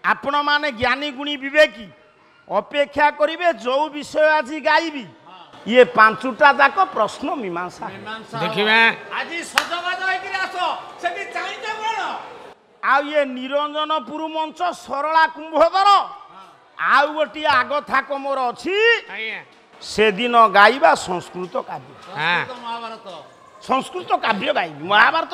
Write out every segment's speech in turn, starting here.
आपण माने ज्ञानी गुणी विवेकी अपेक्षा करिवे जो विषय आज गाइबी ये पांचटा जाक प्रश्न मीमांसा देखिबा आज सजबाज होइकि आसो सेठी चाहि त कोन आ ये निरंजनपुर मंच सरला कुंभधर आउ गोटी आग थाक मोर अछि आया से दिन गाइबा संस्कृत काव्य हां महाभारत संस्कृत काव्य गाइबी महाभारत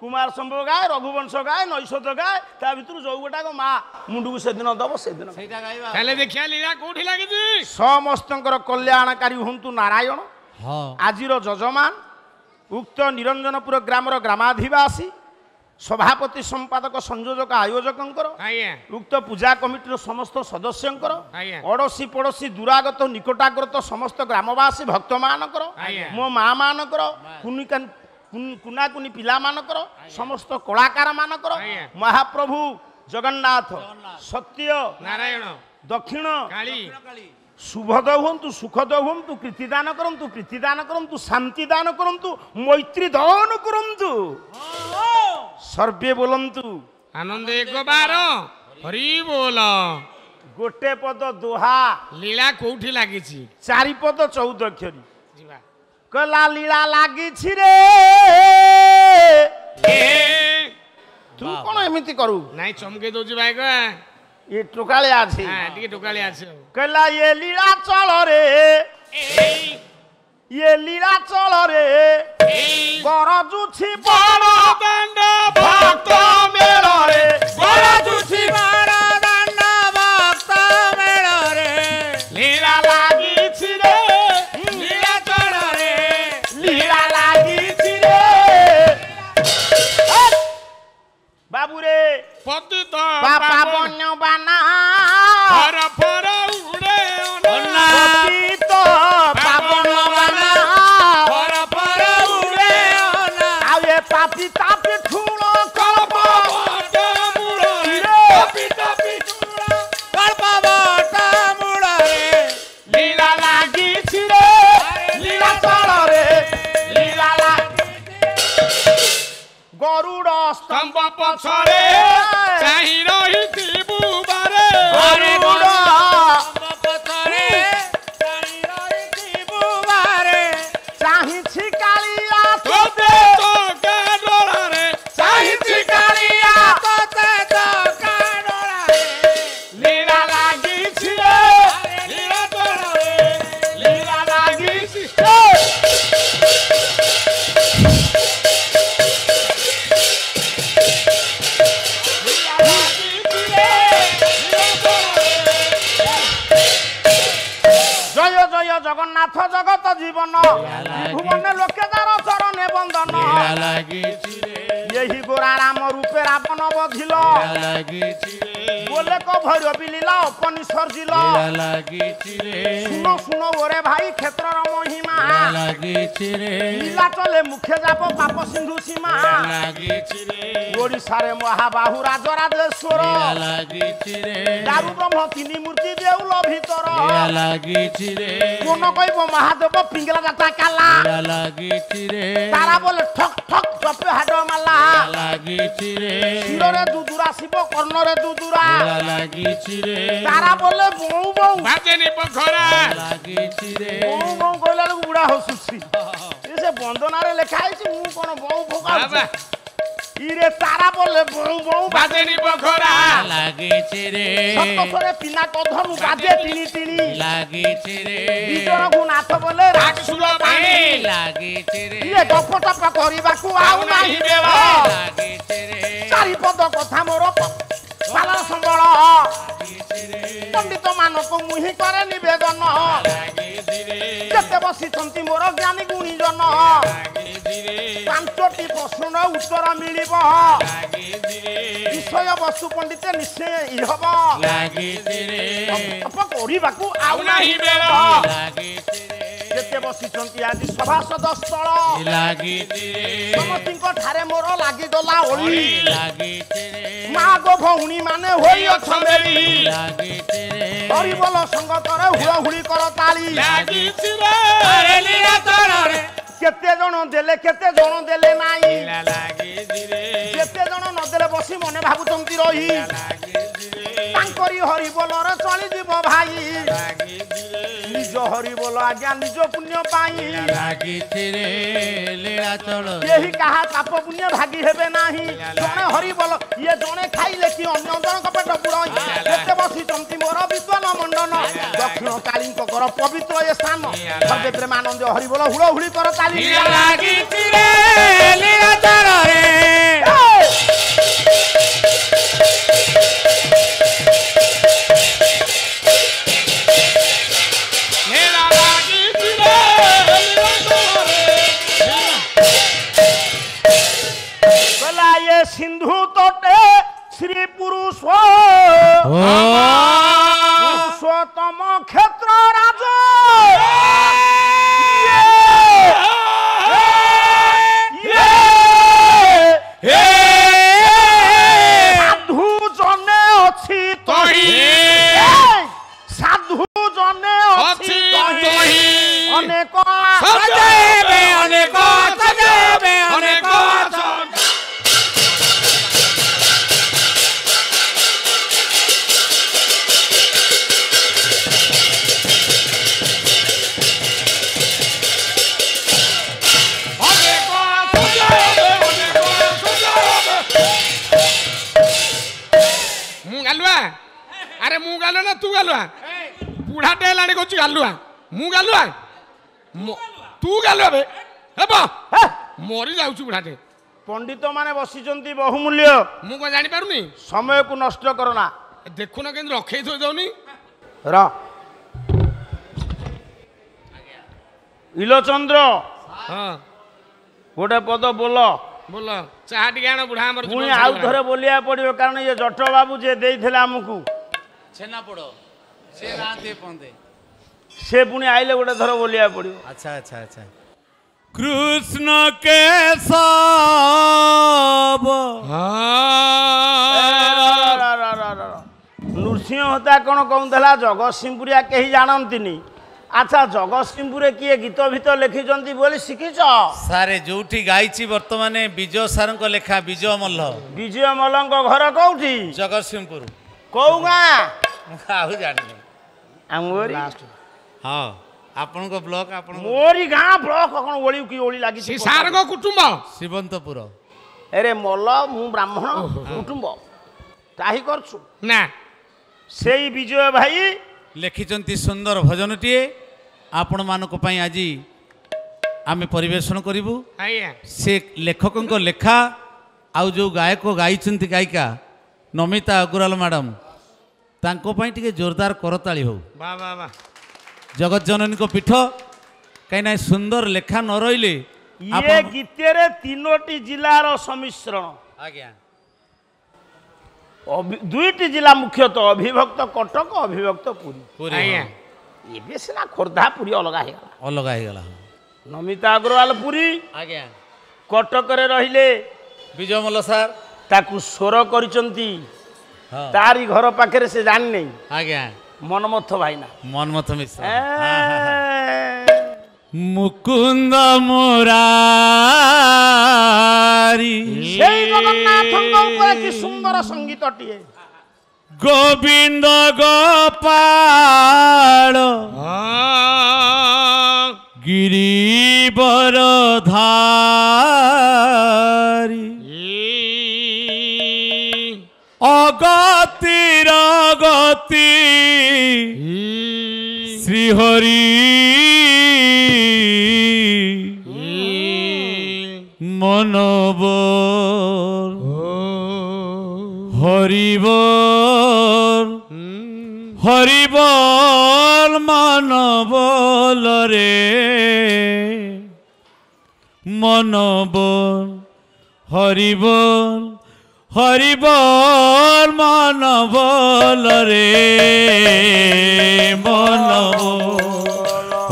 कुमार संभव गाए रघुवंश गाए नैषध गाए ता भितर जो गोटा को माँ मुंडू को से दिन दब से दिन सेटा गाइबा पहले देखिया लीला कोठी लागी जी समस्तंकर कल्याणकारी हुंतु नारायण हां आजिर जजमान उक्त निरंजनपुर ग्रामर ग्रामाधिवासी सभापति संपादक संयोजक आयोजकंकर आया उक्त पूजा कमिटीर समस्त सदस्यंकर आया अड़ोसी पड़ोसी दूरागत निकटाग्रत समस्त ग्रामवासी भक्त मानकर आया मो माँ मानकर कुनाकुनी पिला मानकर समस्त कलाकार मानकर आया महाप्रभु जगन्नाथ सत्य नारायण दक्षिण काली शुभद हुंतु सुखद हुंतु प्रीतिदान करंतु प्रीतिदान करंतु शांति दान करंतु मैत्री दान करंतु सर्वे बोलंतु आनंद एक बार हरि बोल गोटे पद दोहा लीला कोठी लागी छी चारि पद 14 अक्षरी जीवा कला लीला लागी छी रे ए तू कोन एमिति करू नाही चमके दो जी भाई को ये टोकाले आछी हां टिके टोकाले आछे कला ये लीला चल रे ये लीला चल रे बरजुछि बड़ दंड भक्त मेल रे बरजुछि बड़ दंड भक्त मेल रे लीला लागी छी रे लीला चल रे लीला लागी छी रे बाबू रे पतित बापा बन्य बाना फर फर उड़े अन्ना पतित पावन बाना पर पर उड़े अन्ना आ ये पापी तापी ठूलो कल्प मूल रे पिता पितुरा कल्पवट मूल रे लीला लागी छी रे लीला चल रे लीला गरुड़ स्तंभ स्तंभ पछरे चाहि रही बुबारे गरुड़ पथरे चाहि रही बुबारे चाहि छी कालिया तोते तो गाडोरा रे चाहि छी कालिया तोते तो काडोरा रे लीला लागी छी रे लीला तोरा रे लीला लागी छी जय जय जगन्नाथ जगत जीवन भुवन लोके तार चरणे बंदन यही गोरा राम रूपे रावण बधिल बोले को भैरव लीला अपनी सर्जिल सुनो सुनो ओरे भाई क्षेत्र महिमा लीला चले मुखे जाप पाप सिंधु सीमा ओडिशा रे महाबाहु राजराजेश्वर दारु ब्रह्म तीन मूर्ति देउल भीतर कोन कहब महादेव पिंगला जाता काला तारा बोले ठक ठक जपे हाड माला शिर रे दुदुरा शिव कर्ण रे दुदुरा तारा बोले बौ बौ बाजेनी पखरा बौ बौ कहला बुढ़ा हसुची से बंदना रे लेखा है मु कोन बौ भोगा बाबा इरे तारा बोले बौ बौ बाजेनी पखरा सतसरे पिना कधनु बाजे तिनी तिनी विजर नाथ बोले राक्षुल बाणी ये गप टप करिबाकू आउ नाही बेल चारि पद कथा मोर पाला संबळ पंडित मानक मुहि करे निवेदन केते बसिछंती मोर ज्ञानी गुणी जन पांचटी प्रश्न उत्तर मिलिब विषय वस्तु पंडित निश्चय इहब तप करिबाकू आउ नाही बेल केते बसिछंती आज सभासद स्थल समस्तिंक ठारे मोर लागि गला ओली माँ गो भौणी माने होई अछमेली हरि बोल संग कर हुळहुळी कर ताली केते जण देले नाही केते जण न देले बसी मने भाबुचंती रही କରି ହରି ବୋଲରେ ଚଳିଯିବ ଭାଇ ନିଜ ହରି ବୋଲ ଆଜ୍ଞା ନିଜ ପୁଣ୍ୟ ପାଇଁ କେହି କାହା ପାପ ପୁଣ୍ୟ ଭାଗି ହେବେ ନାହିଁ ଜଣେ ହରି ବୋଲ ଇଏ ଜଣେ ଖାଇଲେ କି ଅନ୍ୟ ଜଣଙ୍କ ପେଟ ପୁରଇ ଯେତେ ବସିଛନ୍ତି ମୋର ବିଶ୍ୱନ ମଣ୍ଡନ ଦକ୍ଷିଣ କାଳୀଙ୍କ କର ପବିତ୍ର ଏ ସ୍ଥାନ ସର୍ବେ ପ୍ରେମାନନ୍ଦ ହରି ବୋଲ ହୁଳ ହୁଳି କର ତାଲି सिंधु तटे श्री पुरुषोत्तम क्षेत्र राज साधु जने अच्छी साधु जने अच्छी अनेक अरे मु गालुआ ना तू गालुआ बुढ़ा टेलाणी को गालुआ मु गालुआ तू गालुआ बे हेबो मरी जाउछु बुढ़ाटे पंडित माने बसिचंती बहुमूल्य मु को जानि पारुनी समय को नष्ट करना देखु ना केन रखे थो जाउनी र इलोचंद्र हां गोटे पद बोल बोल चाहा टिके आण बुढ़ा हमर पुणी आउ थरे बोलिया पड़ियो कारण ये जट बाबू जे देइथिला हमकु छेना पड़ो से राते पंदे से पुणी आइले गोटे थर बोलिया पड़ियो अच्छा अच्छा अच्छा कृष्ण के सब नृसिंह होता कौन कहूला जगतसिंहपुरिया कहीं जानती अच्छा जगतसिंहपुर किए गीत भीत लिखिं बोली शिखिच सारे जोठी गायची वर्तमान विजय सार लेखा विजय मल्ल घर कौटी जगतसिंहपुर कौ गाँ जानी हाँ आपण ब्लॉक आपण मोरी गाँ ब्लॉक कौन ओली की ओली लगी सार कुटुंब शिवंतपुर अरे मल मु ब्राह्मण कुटुंब ताही करछु ना से विजय भाई लिखिं सुंदर भजनटीए आपण मानक आज आम परिवेशन करूँ से लेखक लेखा आउ जो गायक गाई गायिका नमिता अग्रवाल मैडम तांको टिके जोरदार करताली हो जगत जननी को पीठ कहीं सुंदर लेखा न रही ये गीतरे तीनोटी जिलार सम्मिश्रण आज्ञा दुईटी जिला मुख्यतः अभिभक्त कटक अभिभक्त पुरी ये सीना खोर्धा पुरी अलग होगला नमिता अग्रवाल पुरी आज्ञा कटक रे रहिले विजय मल्ल सार ताकू स्वर करिसंती तारी घर पाखे से जान नहीं आज्ञा मनमथ भाईना मनमथ मिश्र मुकुंद मुरारी जगन्नाथ सुंदर संगीत टीए गोविंद गोपाल गिरिवर धारी अगतिर गति श्रीहरि मनोबर हरिबल हरिबल मनोबल रे मनोबल हरिबल हरिबल मनोबल रे मनोबल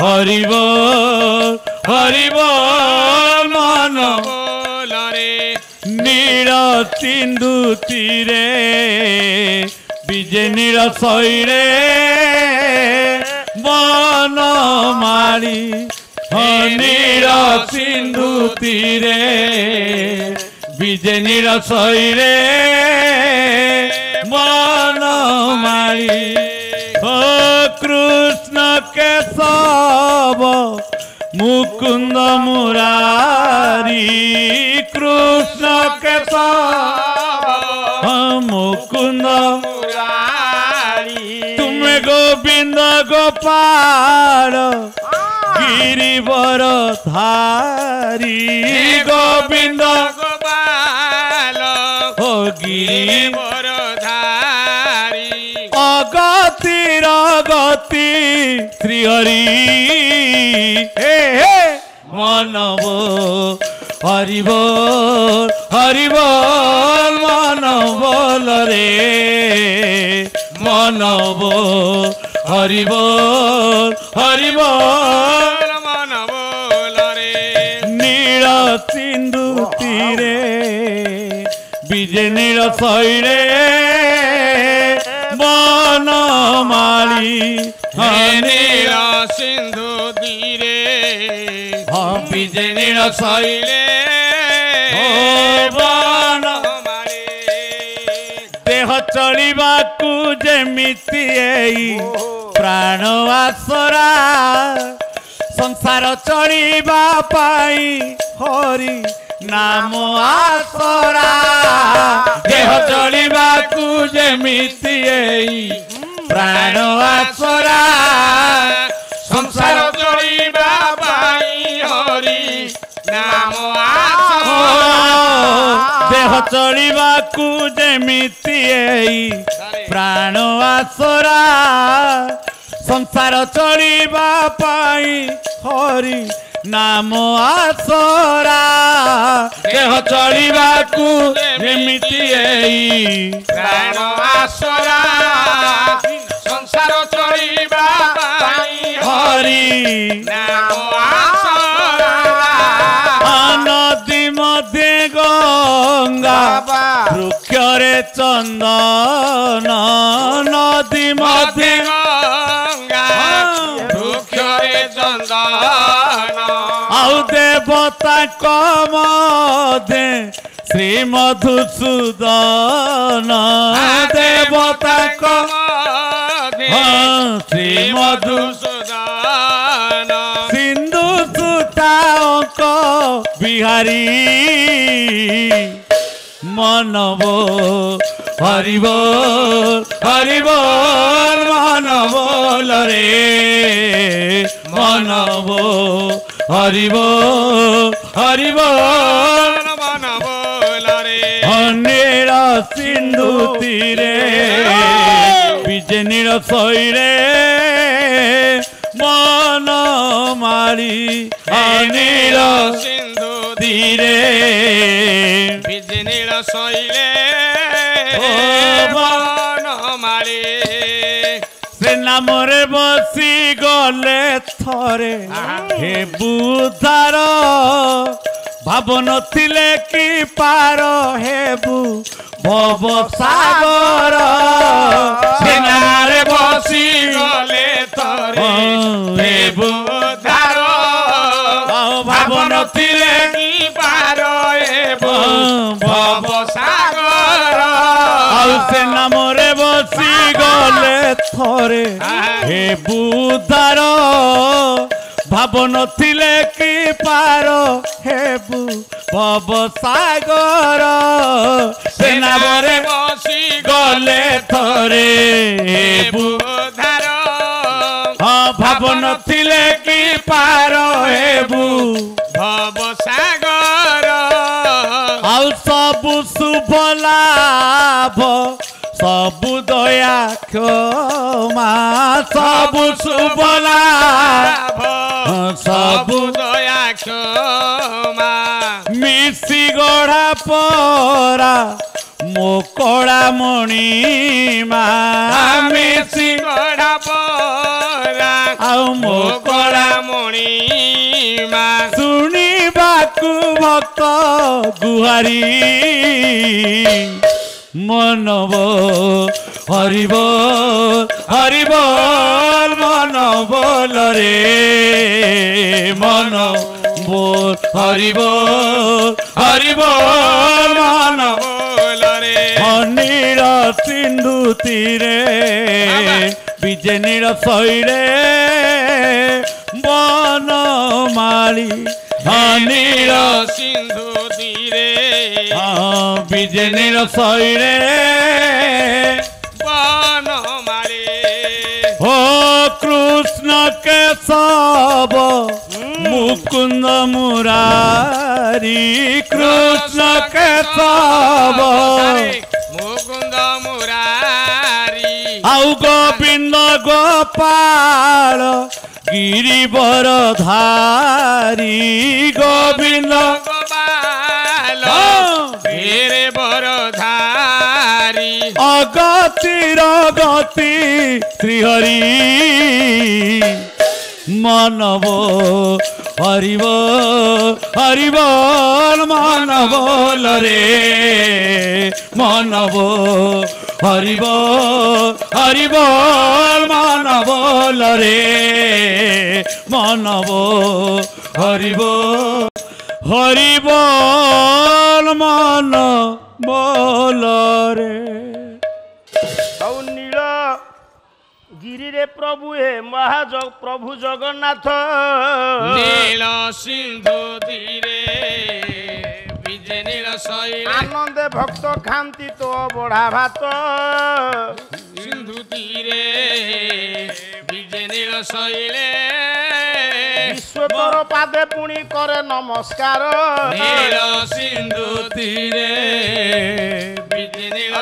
हरिबल हरिबल मनोबल रे नील सिंधु तीरे विजय नील शैरे मन मारी नील सिंधु तीरे विजय नील शैरे मन मारी केशव मुकुंद मुरारी कृष्ण केशव मुकुंद मुरारी तुम्हें गोविंद गोपाल गिरिवर धारी गोविंद गोपाल हो गिरिवर धारी अगतिर गति श्रीहरि हे हे मनव हरिबोल हरिबोल मनबोल रे मनव हरिबोल हरिबोल मनबोल रे नील सिंधु तीरे विजय नील शैले बनमाली नील सिंधु तीरे विजय नील शैले बनमाली देह चलिबाकू जेमिति एई प्राण आसरा संसार चलिबा पाई हरि नाम आसरा देह चलिबाकू जेमिति एई प्राण आसरा संसार चलिबा पाई हरि नाम आसरा देह चलिबाकू जेमिति एई प्राण आसरा संसार चलिबा पाई हरि नाम आसरा देह चलिबाकू जेमिति एई प्राण आसरा संसार चलिबा पाई हरि नाम आसरा नदी मध्ये गंगा वृक्षरे चंदन नदी मध्ये गंगा वृक्षरे चंदन आउ देवता कमदे श्री मधुसूदन देवता कमदे श्री मधुसूदन सिंधु सुताओं बिहारी मनबो हरिबोल हरिबोल मनबोल रे मनबो हरिबोल हरिबोल मनबोल रे नील सिंधु तीरे विजय नील शैले मन मारी नील सिंधु तीरे विजय नील शैले मन मारी से नामरे बसी गले थरे हे बुधार भावन थिले कि पार हेबु भव सागर से नामरे बसी गले थरे हे बुधार भावन थिले कि पार हेबु भव सागर से नामरे बसी गले थरे हे बुधार भावन थिले कि पार हेबु भव सागर से नामरे बसी गले थरे हे बुधार हाँ भावन थिले कि पार हेबु भव सागर आउ सबु शुभ लाभ सबु दया क्षमा सबु शुभ लाभ सबु दया क्षमा मिसी गढ़ा परा मो कड़ा मणिमा मिसी गढ़ा परा आउ मो कड़ा मणिमा शुणिबाकू भक्त गुहारी मनबो हरिबोल हरिबोल मनबोल रे मनबोल हरिबोल हरिबोल मनबोल रे नील सिंधु तीरे विजय नील शैले বনমালী নীল সিন্ধু তীরে বিজেনীর শৈরে বনমালী ও কৃষ্ণ কেশব মুকুন্দ মুরারি কৃষ্ণ কেশব মুকুন্দ মুরারি আউ গোবিন্দ গোপাল গিরিবর ধারি গোবিন্দ গোপাল গিরে বরধারি অগতির গতি শ্রীহরি মানব হরিব হরিবল মানবল রে মানব হরিব হরিবল মানবল রে মানব হরিব হরিবল মানবল রে ଆଉ ନୀଳ ଗିରିରେ ପ୍ରଭୁ ହେ ମହାଜଗ ପ୍ରଭୁ ଜଗନ୍ନାଥ নীল সিন্ধু তীরে বিজে নীল শৈলে ଆନନ୍ଦେ ଭକ୍ତ ଖାଆନ୍ତି ତୋ ବଢା ଭାତ সিন্ধু তীরে বিজে নীল শৈলে ବିଶ୍ୱ ତୋର ପାଦେ ପୁଣି କରେ ନମସ୍କାର নীল সিন্ধু তীরে বিজে নীল